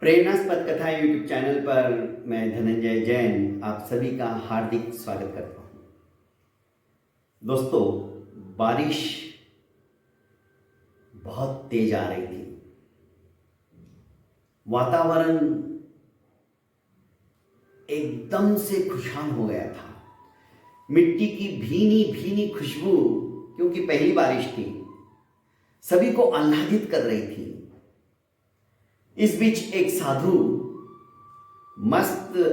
प्रेरणास्पद कथा YouTube channel पर मैं धनंजय जैन आप सभी का हार्दिक स्वागत करता हूं। दोस्तों, बारिश बहुत तेज आ रही थी। वातावरण एकदम से खुशहाल हो गया था। मिट्टी की भीनी भीनी खुशबू, क्योंकि पहली बारिश थी, सभी को आह्लादित कर रही थी। इस बीच एक साधु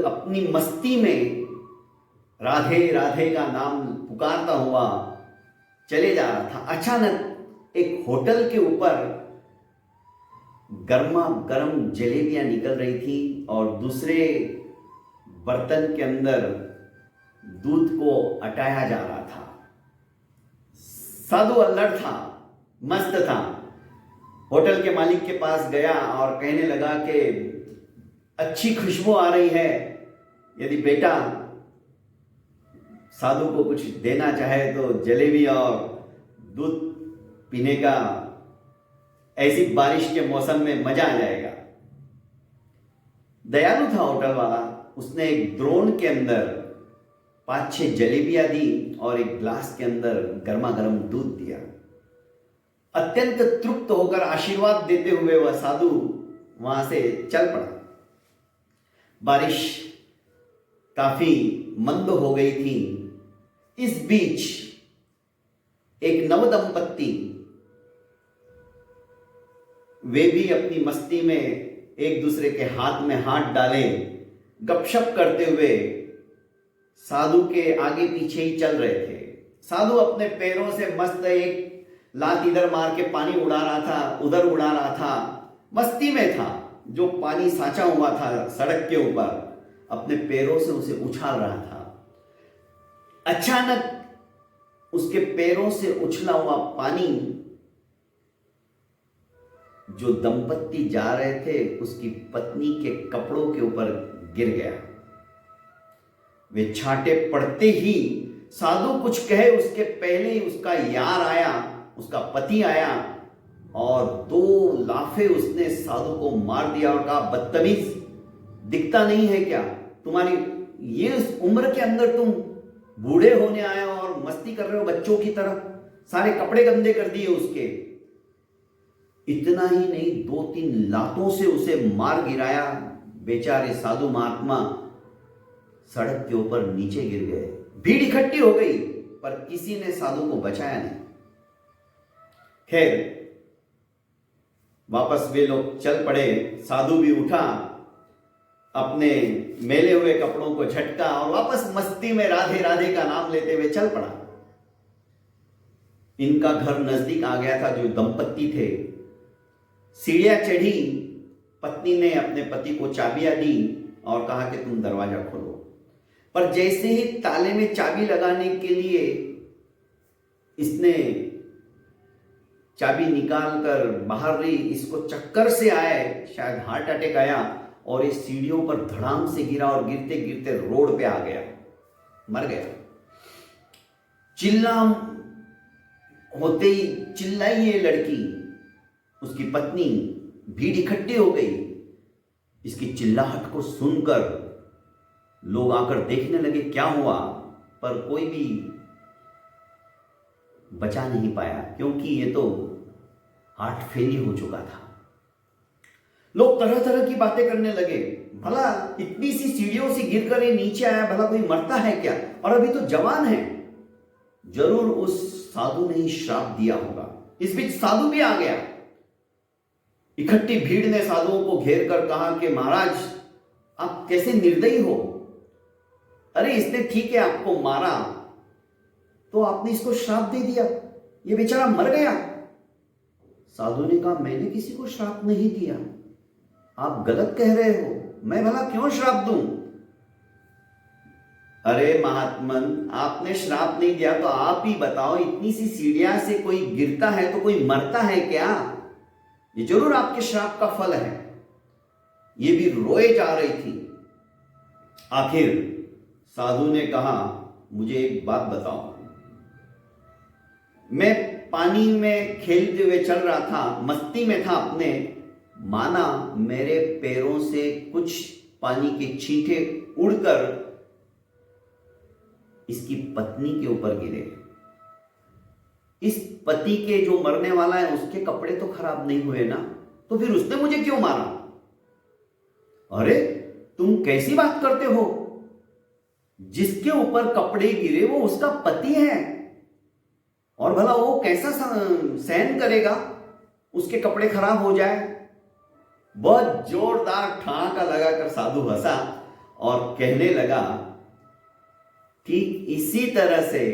अपनी मस्ती में राधे राधे का नाम पुकारता हुआ चले जा रहा था। अचानक एक होटल के ऊपर गर्मा गर्म जलेबियां निकल रही थी और दूसरे बर्तन के अंदर दूध को अटाया जा रहा था। साधु अल्लड़ था, मस्त था। होटल के मालिक के पास गया और कहने लगा कि अच्छी खुशबू आ रही है, यदि बेटा साधु को कुछ देना चाहे तो जलेबी और दूध पीने का, ऐसी बारिश के मौसम में मजा आ जाएगा। दयालु था होटल वाला। उसने एक द्रोण के अंदर 5-6 जलेबियां दी और एक ग्लास के अंदर गर्मा गर्म दूध दिया। अत्यंत तृप्त होकर आशीर्वाद देते हुए वह साधु वहां से चल पड़ा। बारिश काफी मंद हो गई थी। इस बीच एक नवदंपत्ति, वे भी अपनी मस्ती में एक दूसरे के हाथ में हाथ डाले गपशप करते हुए साधु के आगे पीछे ही चल रहे थे। साधु अपने पैरों से मस्त एक लात इधर मार के पानी उड़ा रहा था, उधर उड़ा रहा था, मस्ती में था। जो पानी साचा हुआ था सड़क के ऊपर, अपने पैरों से उसे उछाल रहा था। अचानक उसके पैरों से उछला हुआ पानी जो दंपत्ति जा रहे थे उसकी पत्नी के कपड़ों के ऊपर गिर गया। वे छांटे पड़ते ही साधु कुछ कहे उसके पहले ही उसका यार आया, उसका पति आया और 2 लाफे उसने साधु को मार दिया और कहा, बदतमीज, दिखता नहीं है क्या? तुम्हारी ये उम्र के अंदर तुम बूढ़े होने आए हो और मस्ती कर रहे हो बच्चों की तरह। सारे कपड़े गंदे कर दिए उसके। इतना ही नहीं, 2-3 लातों से उसे मार गिराया। बेचारे साधु महात्मा सड़क के ऊपर नीचे गिर गए। भीड़ इकट्ठी हो गई पर किसी ने साधु को बचाया नहीं। खैर, वापस वे लोग चल पड़े। साधु भी उठा, अपने मैले हुए कपड़ों को झटका और वापस मस्ती में राधे राधे का नाम लेते हुए चल पड़ा। इनका घर नजदीक आ गया था। जो दंपत्ति थे, सीढ़ियां चढ़ी। पत्नी ने अपने पति को चाबियां दी और कहा कि तुम दरवाजा खोलो। पर जैसे ही ताले में चाबी लगाने के लिए इसने चाबी निकाल कर बाहर रही, इसको चक्कर से आए, शायद हार्ट अटैक आया और इस सीढ़ियों पर धड़ाम से गिरा और गिरते गिरते रोड पे आ गया, मर गया। चिल्ला होते ही चिल्लाई ये लड़की, उसकी पत्नी। भीड़ इकट्ठी हो गई। इसकी चिल्लाहट को सुनकर लोग आकर देखने लगे क्या हुआ, पर कोई भी बचा नहीं पाया क्योंकि ये तो हार्ट फेलियर हो चुका था। लोग तरह तरह की बातें करने लगे। भला इतनी सी सीढ़ियों से गिरकर ये नीचे आया, भला कोई मरता है क्या? और अभी तो जवान है। जरूर उस साधु ने ही श्राप दिया होगा। इस बीच साधु भी आ गया। इकट्ठी भीड़ ने साधुओं को घेर कर कहा कि महाराज, आप कैसे निर्दयी हो? अरे इसने ठीक है आपको मारा तो आपने इसको श्राप दे दिया, ये बेचारा मर गया। साधु ने कहा, मैंने किसी को श्राप नहीं दिया, आप गलत कह रहे हो। मैं भला क्यों श्राप दूं? अरे महात्मन, आपने श्राप नहीं दिया तो आप ही बताओ, इतनी सी सीढ़ियां से कोई गिरता है तो कोई मरता है क्या? ये जरूर आपके श्राप का फल है। ये भी रोए जा रही थी। आखिर साधु ने कहा, मुझे एक बात बताओ। मैं पानी में खेलते हुए चल रहा था, मस्ती में था अपने, माना मेरे पैरों से कुछ पानी के छींटे उड़कर इसकी पत्नी के ऊपर गिरे। इस पति के जो मरने वाला है उसके कपड़े तो खराब नहीं हुए ना, तो फिर उसने मुझे क्यों मारा? अरे तुम कैसी बात करते हो? जिसके ऊपर कपड़े गिरे वो उसका पति है, और भला वो कैसा सहन करेगा उसके कपड़े खराब हो जाए? बहुत जोरदार ठहाका लगाकर साधु हंसा और कहने लगा, ठीक इसी तरह से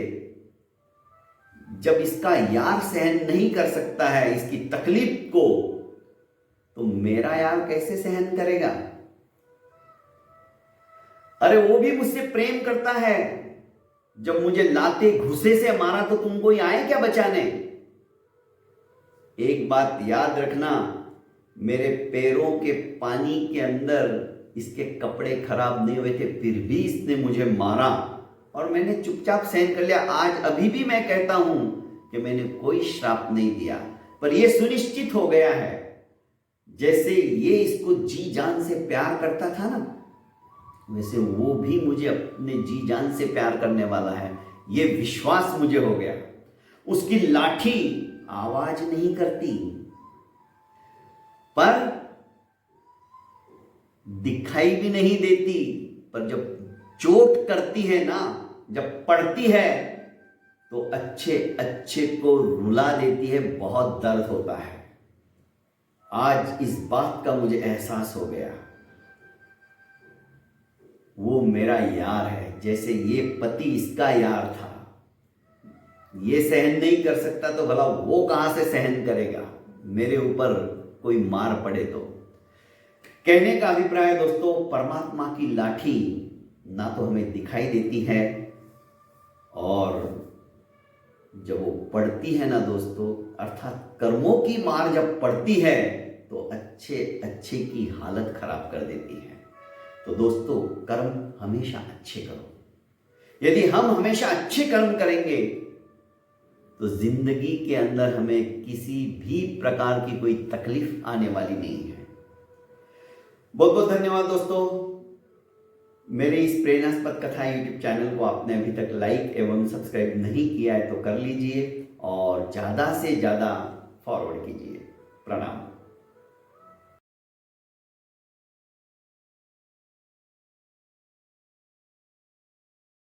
जब इसका यार सहन नहीं कर सकता है इसकी तकलीफ को, तो मेरा यार कैसे सहन करेगा? अरे वो भी मुझसे प्रेम करता है, जब मुझे लाते घुसे से मारा तो तुम कोई आए क्या बचाने? एक बात याद रखना, मेरे पैरों के पानी के अंदर इसके कपड़े खराब नहीं हुए थे, फिर भी इसने मुझे मारा और मैंने चुपचाप सहन कर लिया। आज अभी भी मैं कहता हूं कि मैंने कोई श्राप नहीं दिया, पर यह सुनिश्चित हो गया है जैसे ये इसको जी जान से प्यार करता था ना, वैसे वो भी मुझे अपने जी जान से प्यार करने वाला है, ये विश्वास मुझे हो गया। उसकी लाठी आवाज नहीं करती, पर दिखाई भी नहीं देती, पर जब चोट करती है ना, जब पड़ती है तो अच्छे अच्छे को रुला देती है, बहुत दर्द होता है। आज इस बात का मुझे एहसास हो गया। वो मेरा यार है, जैसे ये पति इसका यार था। ये सहन नहीं कर सकता तो भला वो कहां से सहन करेगा मेरे ऊपर कोई मार पड़े तो। कहने का अभिप्राय दोस्तों, परमात्मा की लाठी ना तो हमें दिखाई देती है, और जब वो पड़ती है ना दोस्तों, अर्थात कर्मों की मार जब पड़ती है तो अच्छे अच्छे की हालत खराब कर देती है। तो दोस्तों, कर्म हमेशा अच्छे करो। यदि हम हमेशा अच्छे कर्म करेंगे तो जिंदगी के अंदर हमें किसी भी प्रकार की कोई तकलीफ आने वाली नहीं है। बहुत बहुत धन्यवाद दोस्तों। मेरे इस प्रेरणास्पद कथा यूट्यूब चैनल को आपने अभी तक लाइक एवं सब्सक्राइब नहीं किया है तो कर लीजिए, और ज़्यादा से ज़्यादा फॉरवर्ड कीजिए। प्रणाम।